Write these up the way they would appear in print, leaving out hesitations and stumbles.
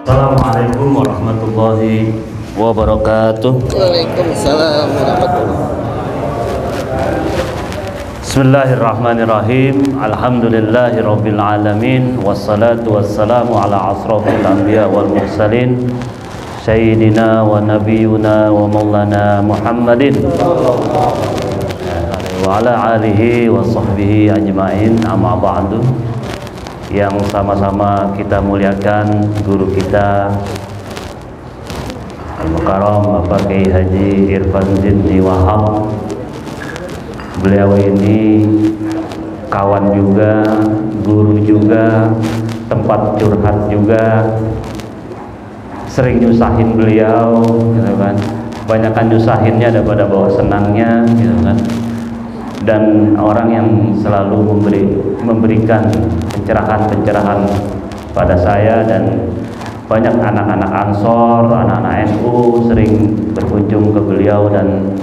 Assalamualaikum warahmatullahi wabarakatuh. Waalaikumsalam warahmatullahi. Bismillahirrahmanirrahim. Alhamdulillahi rabbil alamin. Wassalatu wassalamu ala asrafil anbiya wal mursalin Sayyidina wa nabiyuna wa maulana Muhammadin wa ala alihi wa sahbihi ajma'in, amma ba'du. Yang sama-sama kita muliakan guru kita Al-Mukarram Bapak Kiai Haji Irfan Zidni Wahab. Beliau ini kawan juga, guru juga, tempat curhat juga. Sering nyusahin beliau, gitu kan. Banyakan nyusahinnya daripada bawa senangnya, gitu kan. Dan orang yang selalu memberikan pencerahan-pencerahan pada saya, dan banyak anak-anak Ansor, anak-anak NU sering berkunjung ke beliau, dan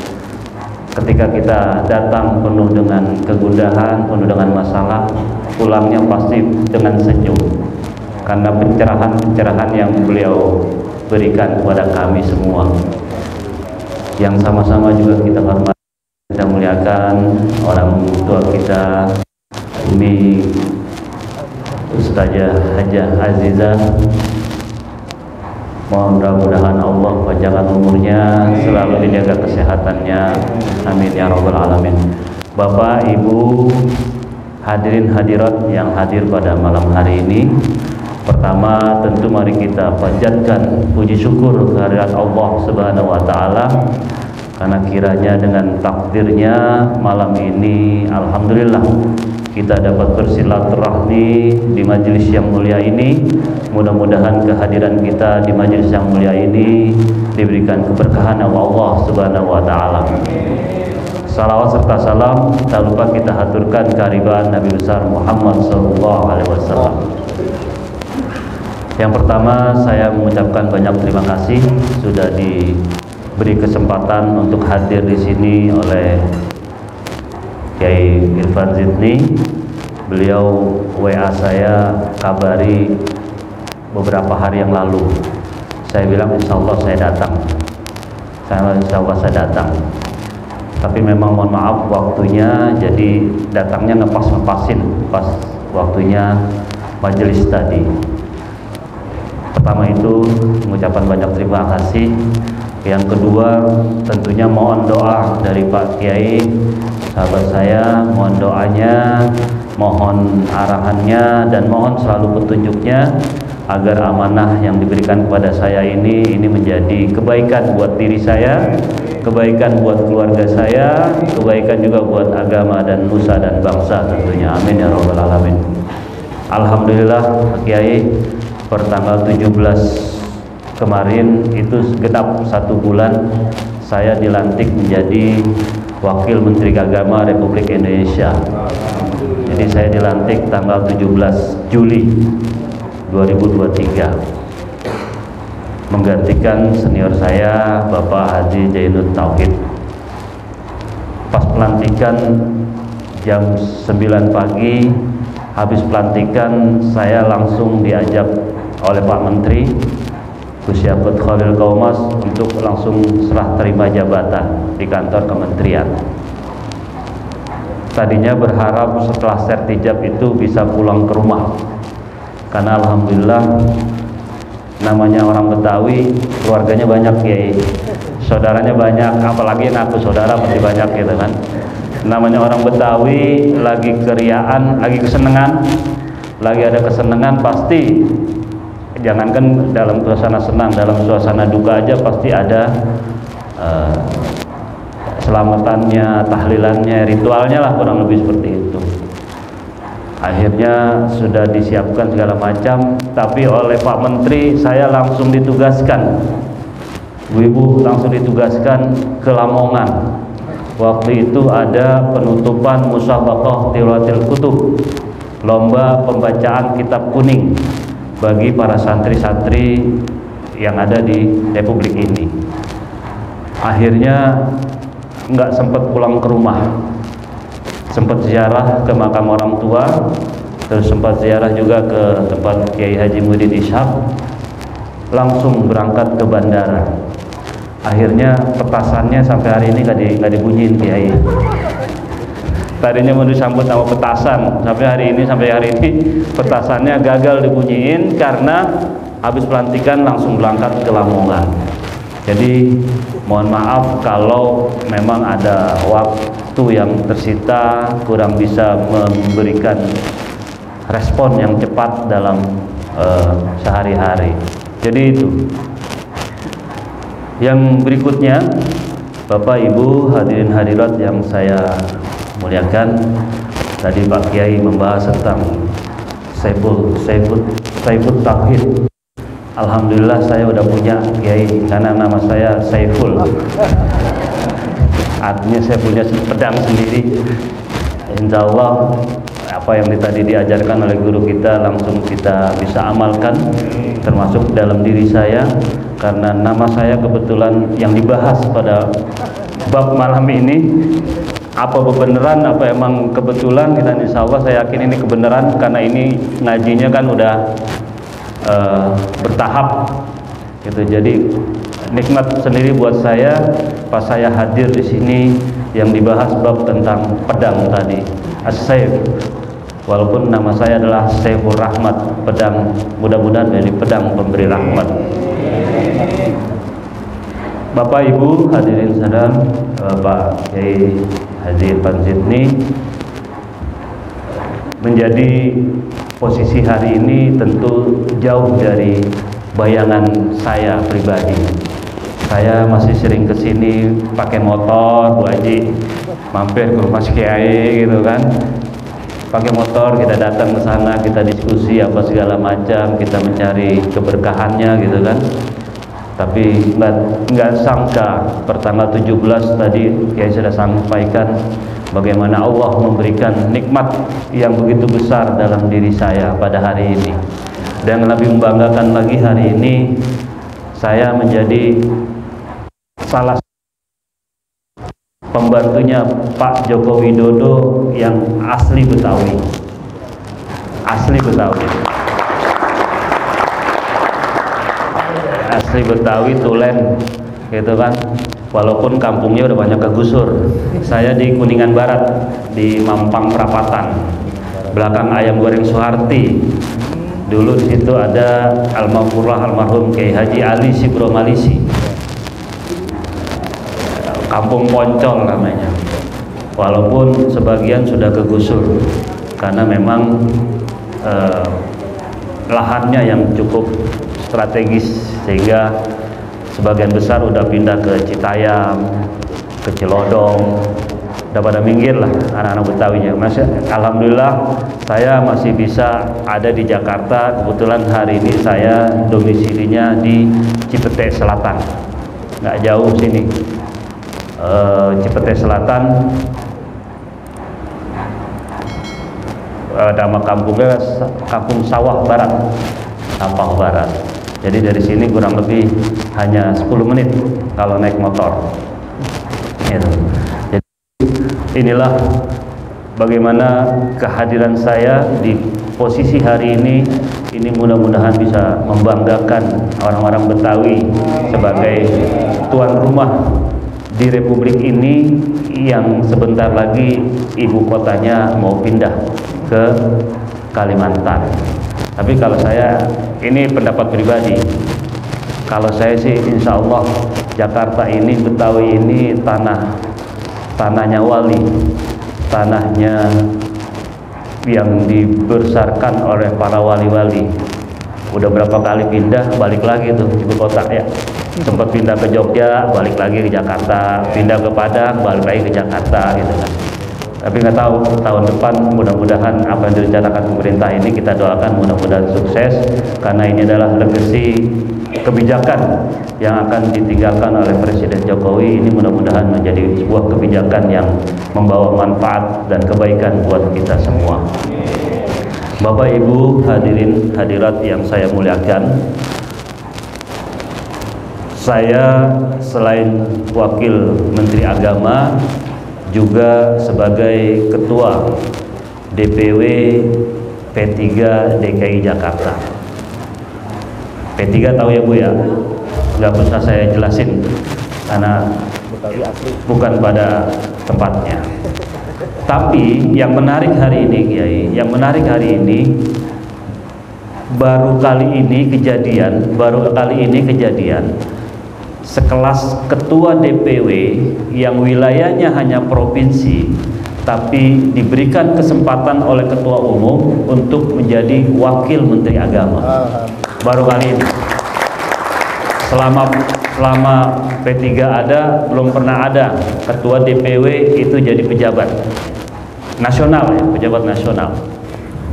ketika kita datang penuh dengan kegundahan, penuh dengan masalah, pulangnya pasti dengan senyum karena pencerahan-pencerahan yang beliau berikan kepada kami semua, yang sama-sama juga kita hormati, kita muliakan orang tua kita, Umi Ustazah Hajah Azizah. Mudah-mudahan Allah panjangkan umurnya, selalu dijaga kesehatannya, amin ya rabbal alamin. Bapak, Ibu, hadirin hadirat yang hadir pada malam hari ini, pertama tentu mari kita panjatkan puji syukur kehadirat Allah Subhanahu wa taala, karena kiranya dengan takdirnya malam ini alhamdulillah kita dapat bersilaturahmi di majelis yang mulia ini. Mudah-mudahan kehadiran kita di majelis yang mulia ini diberikan keberkahan oleh Allah Subhanahu wa taala. Salawat serta salam tak lupa kita haturkan kehadiran Nabi besar Muhammad sallallahu alaihi wasallam. Yang pertama, saya mengucapkan banyak terima kasih sudah diberi kesempatan untuk hadir di sini oleh Kiai Irfan Zidni. Beliau WA saya, kabari beberapa hari yang lalu. Saya bilang insya Allah saya datang. Insya Allah saya datang. Tapi memang mohon maaf waktunya, jadi datangnya ngepas-ngepasin pas waktunya majelis tadi. Pertama itu mengucapkan banyak terima kasih. Yang kedua tentunya mohon doa dari Pak Kiai, sahabat saya, mohon doanya, mohon arahannya, dan mohon selalu petunjuknya agar amanah yang diberikan kepada saya ini menjadi kebaikan buat diri saya, kebaikan buat keluarga saya, kebaikan juga buat agama dan nusa dan bangsa tentunya, amin ya rabbal alamin. Alhamdulillah Pak Kiai, per tanggal 17 kemarin itu genap 1 bulan saya dilantik menjadi Wakil Menteri Agama Republik Indonesia. Jadi saya dilantik tanggal 17 Juli 2023 menggantikan senior saya Bapak Haji Jainud Tauhid. Pas pelantikan jam 9 pagi, habis pelantikan saya langsung diajak oleh Pak Menteri Gus Yakut Khalil Kaumas untuk langsung serah terima jabatan di kantor kementerian. Tadinya berharap setelah sertijab itu bisa pulang ke rumah, karena alhamdulillah namanya orang Betawi keluarganya banyak ya, saudaranya banyak, apalagi aku saudara masih banyak gitu kan. Namanya orang Betawi lagi keriaan, lagi kesenangan, lagi ada kesenangan pasti. Jangankan dalam suasana senang, dalam suasana duka aja pasti ada selamatannya, tahlilannya, ritualnya lah, kurang lebih seperti itu. Akhirnya sudah disiapkan segala macam, tapi oleh Pak Menteri saya langsung ditugaskan, ibu langsung ditugaskan ke Lamongan. Waktu itu ada penutupan musabaqah tilawatil kutub, lomba pembacaan kitab kuning bagi para santri-santri yang ada di Republik ini. Akhirnya nggak sempat pulang ke rumah, sempat ziarah ke makam orang tua, terus sempat ziarah juga ke tempat Kiai Haji Muhyiddin Ishaq. langsung berangkat ke bandara. Akhirnya petasannya sampai hari ini nggak dibunyiin Kiai. Tadinya mau disambut sama petasan, sampai hari ini petasannya gagal dibunyiin karena habis pelantikan langsung berangkat ke Lamongan. Jadi mohon maaf kalau memang ada waktu yang tersita, kurang bisa memberikan respon yang cepat dalam sehari-hari. Jadi itu. Yang berikutnya, Bapak Ibu hadirin hadirat yang saya muliakan, tadi Pak Kiai membahas tentang Saiful Tauhid. Alhamdulillah saya udah punya Kiai, karena nama saya Saiful. Artinya saya punya pedang sendiri. Insya Allah apa yang tadi diajarkan oleh guru kita langsung kita bisa amalkan, termasuk dalam diri saya, karena nama saya kebetulan yang dibahas pada bab malam ini. Apa beneran, apa emang kebetulan, dan insya Allah saya yakin ini kebenaran, karena ini ngajinya kan udah bertahap gitu. Jadi nikmat sendiri buat saya pas saya hadir di sini yang dibahas bab tentang pedang tadi, as-saif. Walaupun nama saya adalah Saiful Rahmat, pedang, mudah-mudahan menjadi pedang pemberi rahmat. Bapak Ibu hadirin sekalian, Pak Kiai Haji Irfan Zidni, menjadi posisi hari ini tentu jauh dari bayangan saya pribadi. Saya masih sering kesini pakai motor, Bu Haji, mampir ke rumah Kiai gitu kan, pakai motor, kita datang ke sana, kita diskusi apa segala macam, kita mencari keberkahannya gitu kan. Tapi nggak sangka pertanggal 17 tadi Kiai sudah sampaikan bagaimana Allah memberikan nikmat yang begitu besar dalam diri saya pada hari ini. Dan lebih membanggakan lagi, hari ini saya menjadi salah pembantunya Pak Joko Widodo yang asli Betawi. Asli Betawi. Asli Betawi, Tulen gitu kan. Walaupun kampungnya udah banyak kegusur. Saya di Kuningan Barat, di Mampang Perapatan, belakang Ayam Goreng Suharti. Dulu di situ ada almarhum Kiai Haji Ali Sibro Malisi. Kampung Poncol namanya. Walaupun sebagian sudah kegusur karena memang lahannya yang cukup strategis, sehingga sebagian besar udah pindah ke Citayam, ke Cilodong, udah pada minggir lah anak-anak Betawinya. Alhamdulillah saya masih bisa ada di Jakarta. Kebetulan hari ini saya domisilinya di Cipete Selatan, nggak jauh sini. Cipete Selatan, nama kampungnya Kampung Sawah Barat, Sampang Barat. Jadi dari sini kurang lebih hanya 10 menit kalau naik motor. Gitu. Jadi inilah bagaimana kehadiran saya di posisi hari ini. Ini mudah-mudahan bisa membanggakan orang-orang Betawi sebagai tuan rumah di Republik ini yang sebentar lagi ibu kotanya mau pindah ke Kalimantan. Tapi kalau saya, ini pendapat pribadi, kalau saya sih insya Allah Jakarta ini, Betawi ini tanahnya wali, tanahnya yang dibesarkan oleh para wali-wali. Udah berapa kali pindah, balik lagi tuh ibu kota ya. Sempat pindah ke Jogja, balik lagi ke Jakarta, pindah ke Padang, balik lagi ke Jakarta gitu kan. Tapi nggak tahu tahun depan, mudah-mudahan apa yang direncanakan pemerintah ini kita doakan mudah-mudahan sukses, karena ini adalah legasi kebijakan yang akan ditinggalkan oleh Presiden Jokowi. Ini mudah-mudahan menjadi sebuah kebijakan yang membawa manfaat dan kebaikan buat kita semua. Bapak Ibu hadirin hadirat yang saya muliakan, saya selain Wakil Menteri Agama juga sebagai Ketua DPW P3 DKI Jakarta. P3 tahu ya Bu ya, nggak usah saya jelasin karena bukan pada tempatnya. Tapi yang menarik hari ini Kiai, yang menarik hari ini baru kali ini kejadian sekelas ketua DPW yang wilayahnya hanya provinsi tapi diberikan kesempatan oleh ketua umum untuk menjadi wakil menteri agama. Baru kali ini. Selama P3 ada, belum pernah ada ketua DPW itu jadi pejabat nasional ya, pejabat nasional.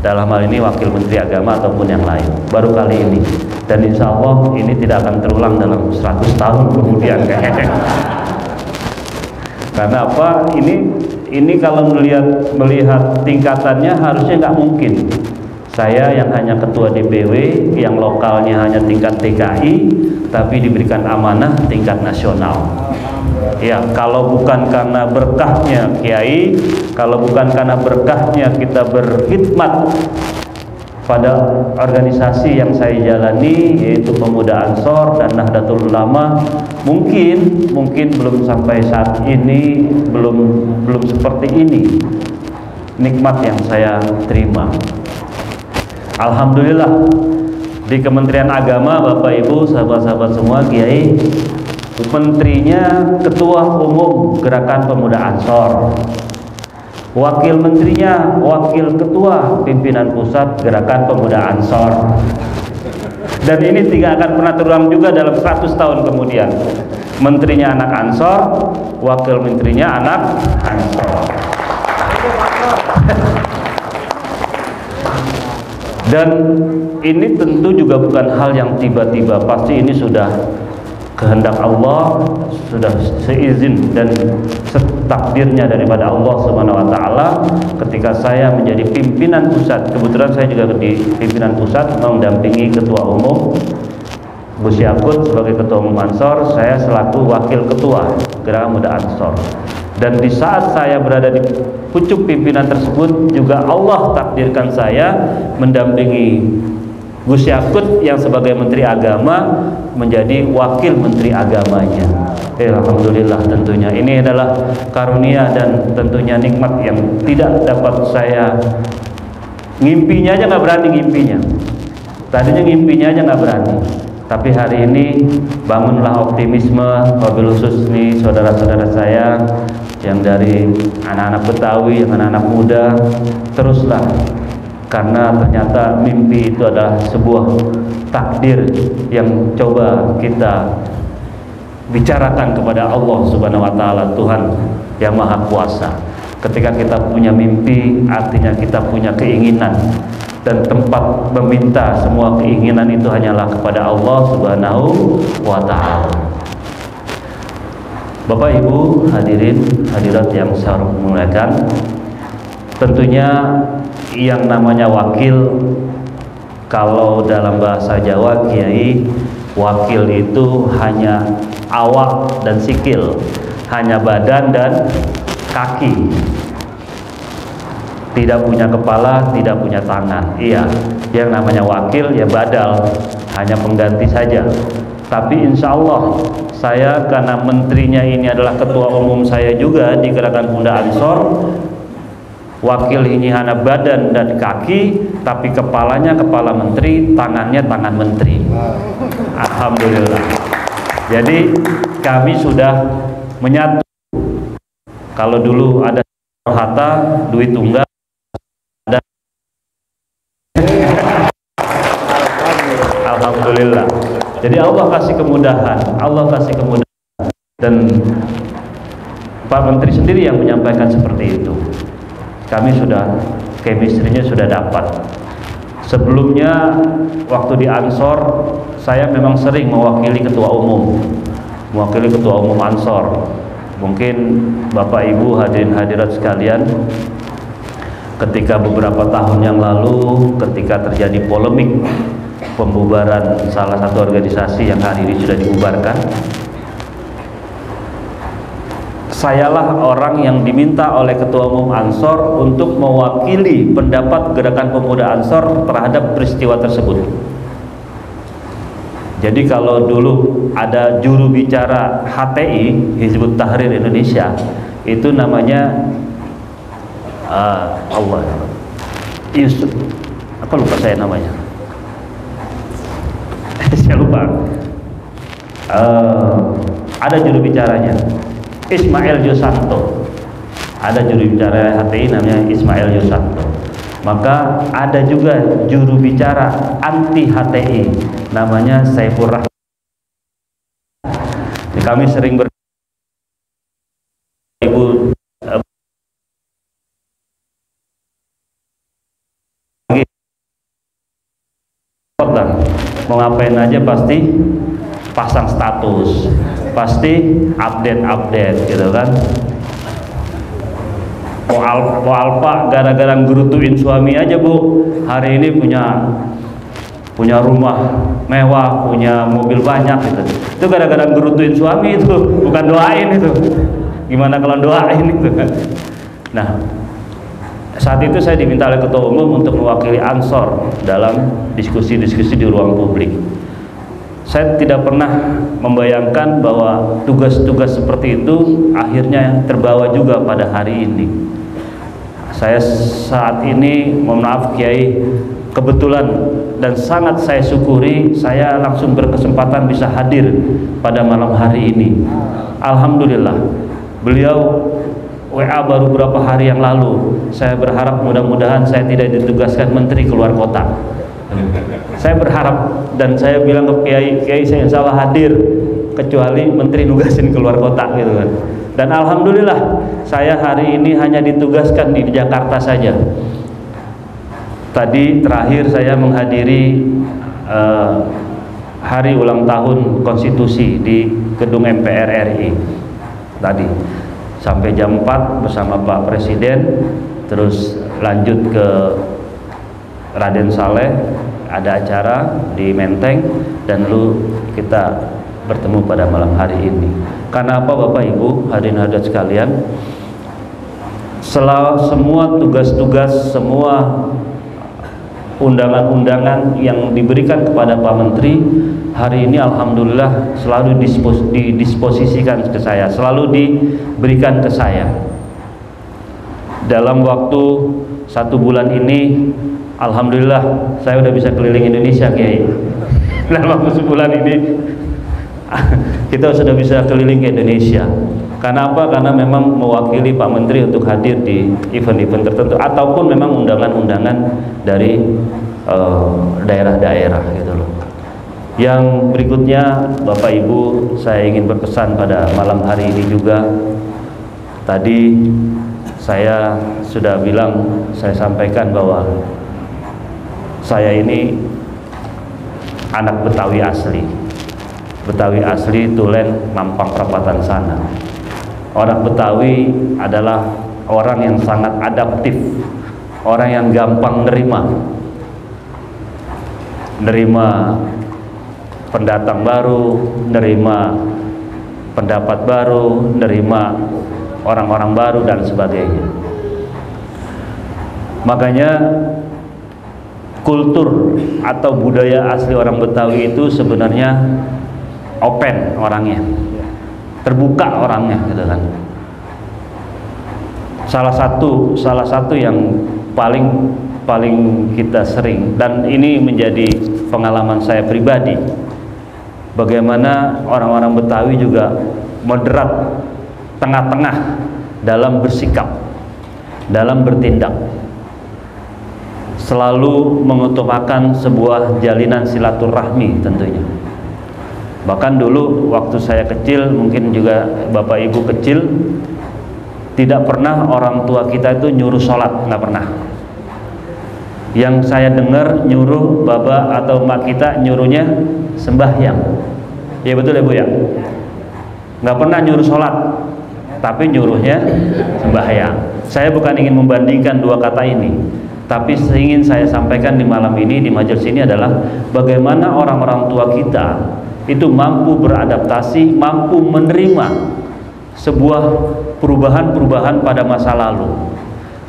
Dalam hal ini wakil menteri agama ataupun yang lain. Baru kali ini. Dan insya Allah ini tidak akan terulang dalam 100 tahun kemudian kayaknya. Karena apa? Ini kalau melihat tingkatannya harusnya nggak mungkin. Saya yang hanya ketua DPW, yang lokalnya hanya tingkat TKI, tapi diberikan amanah tingkat nasional. Ya, kalau bukan karena berkahnya Kiai, kalau bukan karena berkahnya kita berkhidmat pada organisasi yang saya jalani, yaitu Pemuda Ansor dan Nahdlatul Ulama, mungkin belum sampai saat ini belum seperti ini nikmat yang saya terima. Alhamdulillah di Kementerian Agama, Bapak Ibu, sahabat-sahabat semua, Kiai, menterinya Ketua Umum Gerakan Pemuda Ansor, wakil menterinya Wakil Ketua Pimpinan Pusat Gerakan Pemuda Ansor. Dan ini tidak akan pernah terulang juga dalam 100 tahun kemudian. Menterinya anak Ansor, wakil menterinya anak Ansor. Dan ini tentu juga bukan hal yang tiba-tiba, pasti ini sudah kehendak Allah, sudah seizin dan takdirnya daripada Allah Subhanahu wa taala. Ketika saya menjadi pimpinan pusat, kebetulan saya juga di pimpinan pusat mendampingi ketua umum Gus Yakut sebagai ketua umum Ansor, saya selaku wakil ketua Gerakan Pemuda Ansor. Dan di saat saya berada di pucuk pimpinan tersebut juga Allah takdirkan saya mendampingi Gus Yakut yang sebagai Menteri Agama menjadi wakil Menteri Agamanya. Alhamdulillah, tentunya ini adalah karunia dan tentunya nikmat yang tidak dapat saya ngimpinya aja nggak berani ngimpinya. Tadinya ngimpinya aja nggak berani. Tapi hari ini bangunlah optimisme, wabil khusus nih saudara-saudara saya yang dari anak-anak Betawi, yang anak-anak muda, teruslah. Karena ternyata mimpi itu adalah sebuah takdir yang coba kita bicarakan kepada Allah Subhanahu wa taala, Tuhan yang Maha Kuasa. Ketika kita punya mimpi, artinya kita punya keinginan, dan tempat meminta semua keinginan itu hanyalah kepada Allah Subhanahu wa taala. Bapak Ibu hadirin hadirat yang saya muliakan, tentunya yang namanya wakil, kalau dalam bahasa Jawa Kiai, wakil itu hanya awak dan sikil, hanya badan dan kaki, tidak punya kepala, tidak punya tangan. Iya, yang namanya wakil ya badal, hanya pengganti saja. Tapi insya Allah saya, karena menterinya ini adalah ketua umum saya juga di Gerakan Pemuda Ansor, wakil ini hanya badan dan kaki, tapi kepalanya kepala menteri, tangannya tangan menteri. Alhamdulillah. Jadi kami sudah menyatu. Kalau dulu ada Hatta, duit tunggal, ada. Alhamdulillah. Jadi Allah kasih kemudahan, dan Pak Menteri sendiri yang menyampaikan seperti itu. Kami sudah, chemistry-nya sudah dapat. Sebelumnya waktu di Ansor, saya memang sering mewakili ketua umum Ansor. Mungkin Bapak Ibu hadirin hadirat sekalian, ketika beberapa tahun yang lalu, ketika terjadi polemik pembubaran salah satu organisasi yang hari ini sudah dibubarkan, sayalah orang yang diminta oleh Ketua Umum Ansor untuk mewakili pendapat Gerakan Pemuda Ansor terhadap peristiwa tersebut. Jadi kalau dulu ada juru bicara HTI, Hizbut Tahrir Indonesia, itu namanya Allah, Yusuf, apa lupa saya namanya, saya lupa. Ada juru bicaranya, Ismail Yusanto. Ada juru bicara HTI namanya Ismail Yusanto. Maka ada juga juru bicara anti HTI namanya Saifur Rahman. Kami sering Ibu mau ngapain aja pasti pasang status, pasti update gitu kan. Po Alfa gara-gara ngerutuin suami aja Bu, hari ini punya rumah mewah, punya mobil banyak gitu. Itu gara-gara ngerutuin suami, itu bukan doain itu. Gimana kalau doain itu kan? Nah, saat itu saya diminta oleh Ketua Umum untuk mewakili Ansor dalam diskusi-diskusi di ruang publik. Saya tidak pernah membayangkan bahwa tugas-tugas seperti itu akhirnya terbawa juga pada hari ini. Saya saat ini, mohon maaf Kiai, kebetulan dan sangat saya syukuri, saya langsung berkesempatan bisa hadir pada malam hari ini. Alhamdulillah, beliau WA baru beberapa hari yang lalu. Saya berharap mudah-mudahan saya tidak ditugaskan menteri keluar kota. Saya berharap dan saya bilang ke Kiai saya insya Allah hadir, kecuali menteri nugasin keluar kota gitu kan. Dan alhamdulillah saya hari ini hanya ditugaskan di Jakarta saja. Tadi terakhir saya menghadiri hari ulang tahun konstitusi di gedung MPR RI tadi sampai jam 4 bersama Pak Presiden, terus lanjut ke Raden Saleh, ada acara di Menteng, dan lalu kita bertemu pada malam hari ini. Karena apa Bapak Ibu hadirin hadirat sekalian, semua tugas-tugas, semua undangan-undangan yang diberikan kepada Pak Menteri hari ini alhamdulillah selalu didisposisikan ke saya, selalu diberikan ke saya. Dalam waktu 1 bulan ini alhamdulillah saya udah bisa keliling Indonesia Kiai. Dalam waktu sebulan ini kita sudah bisa keliling ke Indonesia. Karena apa? Karena memang mewakili Pak Menteri untuk hadir di event-event tertentu ataupun memang undangan-undangan dari daerah-daerah gitu loh. Yang berikutnya Bapak Ibu, saya ingin berpesan pada malam hari ini juga. Tadi saya sudah bilang, saya sampaikan bahwa saya ini anak Betawi asli. Betawi asli, Tulen, Mampang Perapatan sana. Orang Betawi adalah orang yang sangat adaptif, orang yang gampang nerima pendatang baru, nerima pendapat baru, nerima orang-orang baru dan sebagainya. Makanya kultur atau budaya asli orang Betawi itu sebenarnya open orangnya, terbuka orangnya gitu kan. Salah satu yang paling kita sering, dan ini menjadi pengalaman saya pribadi, bagaimana orang-orang Betawi juga moderat, tengah-tengah dalam bersikap, dalam bertindak, selalu mengutamakan sebuah jalinan silaturahmi tentunya. Bahkan dulu waktu saya kecil, mungkin juga Bapak Ibu kecil, tidak pernah orang tua kita itu nyuruh sholat, nggak pernah. Yang saya dengar nyuruh baba atau mak kita nyuruhnya sembahyang. Ya betul ya Bu ya? Nggak pernah nyuruh sholat, tapi nyuruhnya sembahyang. Saya bukan ingin membandingkan dua kata ini, tapi ingin saya sampaikan di malam ini, di majelis ini adalah bagaimana orang-orang tua kita itu mampu beradaptasi, mampu menerima sebuah perubahan-perubahan pada masa lalu.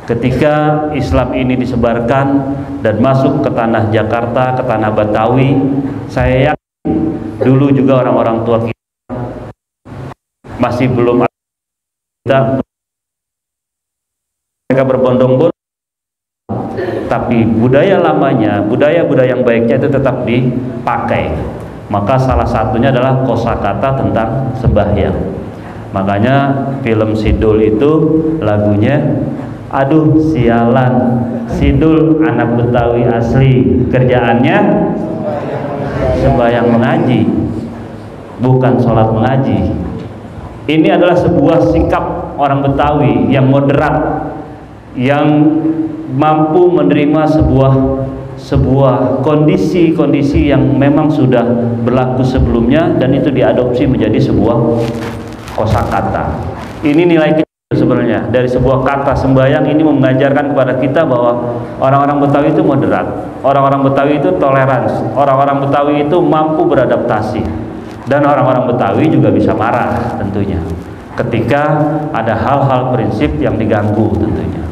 Ketika Islam ini disebarkan dan masuk ke tanah Jakarta, ke tanah Betawi, saya yakin dulu juga orang-orang tua kita masih belum ada, mereka berbondong-bondong, tapi budaya lamanya, budaya-budaya yang baiknya itu tetap dipakai. Maka salah satunya adalah kosakata tentang sembahyang. Makanya film Sidul itu lagunya, aduh sialan, Sidul anak Betawi asli, kerjaannya sembahyang mengaji, bukan sholat mengaji. Ini adalah sebuah sikap orang Betawi yang moderat, yang mampu menerima sebuah kondisi-kondisi yang memang sudah berlaku sebelumnya, dan itu diadopsi menjadi sebuah kosakata. Ini nilai kecil sebenarnya dari sebuah kata sembahyang. Ini mengajarkan kepada kita bahwa orang-orang Betawi itu moderat, orang-orang Betawi itu toleransi, orang-orang Betawi itu mampu beradaptasi. Dan orang-orang Betawi juga bisa marah tentunya ketika ada hal-hal prinsip yang diganggu tentunya.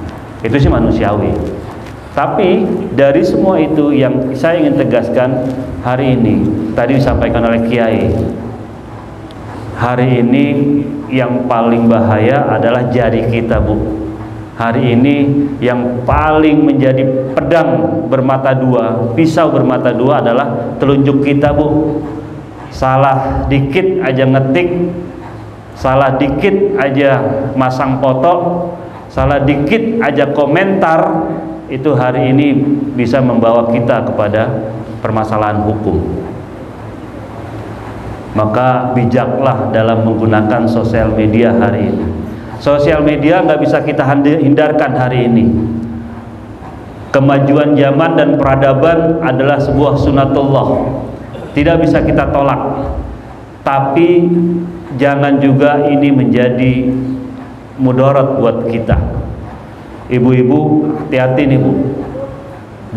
Itu sih manusiawi. Tapi dari semua itu yang saya ingin tegaskan hari ini, tadi disampaikan oleh Kiai, hari ini yang paling bahaya adalah jari kita, Bu. Hari ini yang paling menjadi pedang bermata dua, pisau bermata dua adalah telunjuk kita, Bu. Salah dikit aja ngetik, salah dikit aja masang foto, salah dikit aja komentar, itu hari ini bisa membawa kita kepada permasalahan hukum. Maka bijaklah dalam menggunakan sosial media hari ini. Sosial media nggak bisa kita hindarkan hari ini. Kemajuan zaman dan peradaban adalah sebuah sunatullah, tidak bisa kita tolak. Tapi jangan juga ini menjadi mudarat buat kita. Ibu-ibu hati-hati nih, Bu.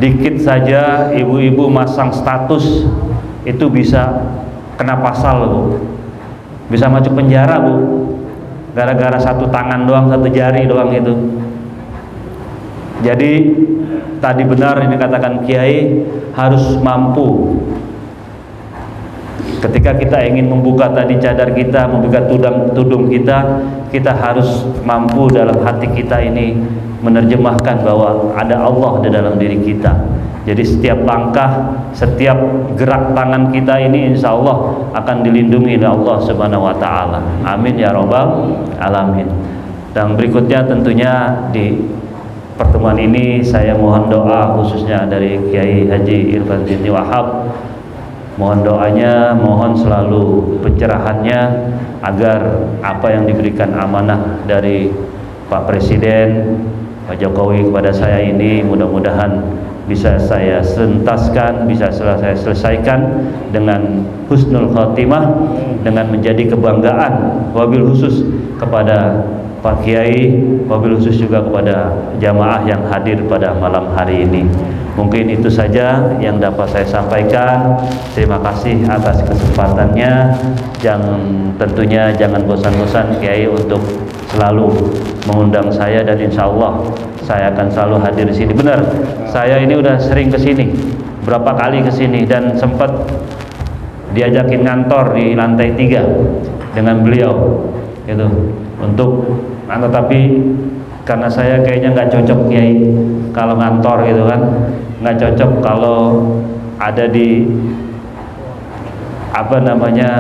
Dikit saja ibu-ibu masang status itu bisa kena pasal, Bu. Bisa masuk penjara, Bu. Gara-gara satu tangan doang, satu jari doang itu. Jadi tadi benar ini katakan Kiai, harus mampu. Ketika kita ingin membuka tadi cadar kita, membuka tudung kita, kita harus mampu dalam hati kita ini menerjemahkan bahwa ada Allah di dalam diri kita. Jadi setiap langkah, setiap gerak tangan kita ini insya Allah akan dilindungi oleh Allah Subhanahu wa Ta'ala. Amin ya Rabbal Alamin. Dan berikutnya tentunya di pertemuan ini saya mohon doa khususnya dari Kiai Haji Irfan Zidni Wahab. Mohon doanya, mohon selalu pencerahannya agar apa yang diberikan amanah dari Pak Presiden, Pak Jokowi kepada saya ini mudah-mudahan bisa saya sentaskan, bisa saya selesaikan dengan husnul khotimah, dengan menjadi kebanggaan wabil khusus kepada Pak Kiai, wabil khusus juga kepada jamaah yang hadir pada malam hari ini. Mungkin itu saja yang dapat saya sampaikan. Terima kasih atas kesempatannya. Tentunya jangan bosan-bosan Kiai untuk selalu mengundang saya, dan insya Allah saya akan selalu hadir di sini. Benar, saya ini udah sering ke sini, berapa kali ke sini, dan sempat diajakin ngantor di lantai 3 dengan beliau, gitu, untuk tapi karena saya kayaknya nggak cocok Kiai kalau ngantor gitu kan, nggak cocok kalau ada di apa namanya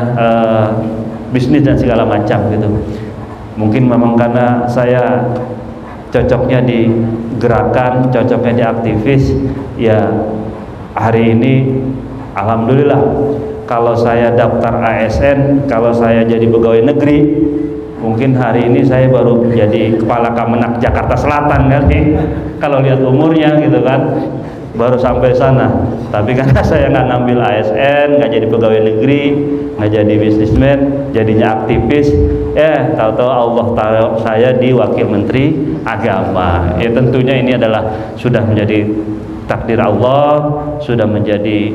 bisnis dan segala macam gitu. Mungkin memang karena saya cocoknya di gerakan, cocoknya di aktivis. Ya hari ini alhamdulillah kalau saya daftar ASN, kalau saya jadi pegawai negeri, mungkin hari ini saya baru jadi kepala Kemenak Jakarta Selatan kali, kalau lihat umurnya gitu kan, baru sampai sana. Tapi karena saya nggak ngambil ASN, nggak jadi pegawai negeri, nggak jadi bisnismen, jadinya aktivis, tahu-tahu Allah taruh saya di Wakil Menteri Agama. Ya tentunya ini adalah sudah menjadi takdir Allah, sudah menjadi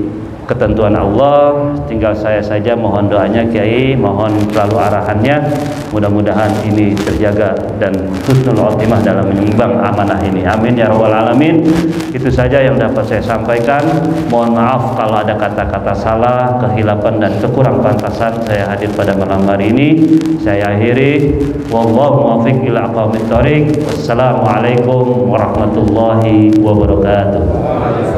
ketentuan Allah. Tinggal saya saja mohon doanya Kiai, mohon selalu arahannya, mudah-mudahan ini terjaga dan husnul khotimah dalam menyumbang amanah ini, amin ya rabbal alamin. Itu saja yang dapat saya sampaikan. Mohon maaf kalau ada kata-kata salah, kehilapan dan kekurang pantasan saya hadir pada malam hari ini. Saya akhiri, wallahu muwaffiq ila aqwamit thoriq. Wassalamualaikum warahmatullahi wabarakatuh.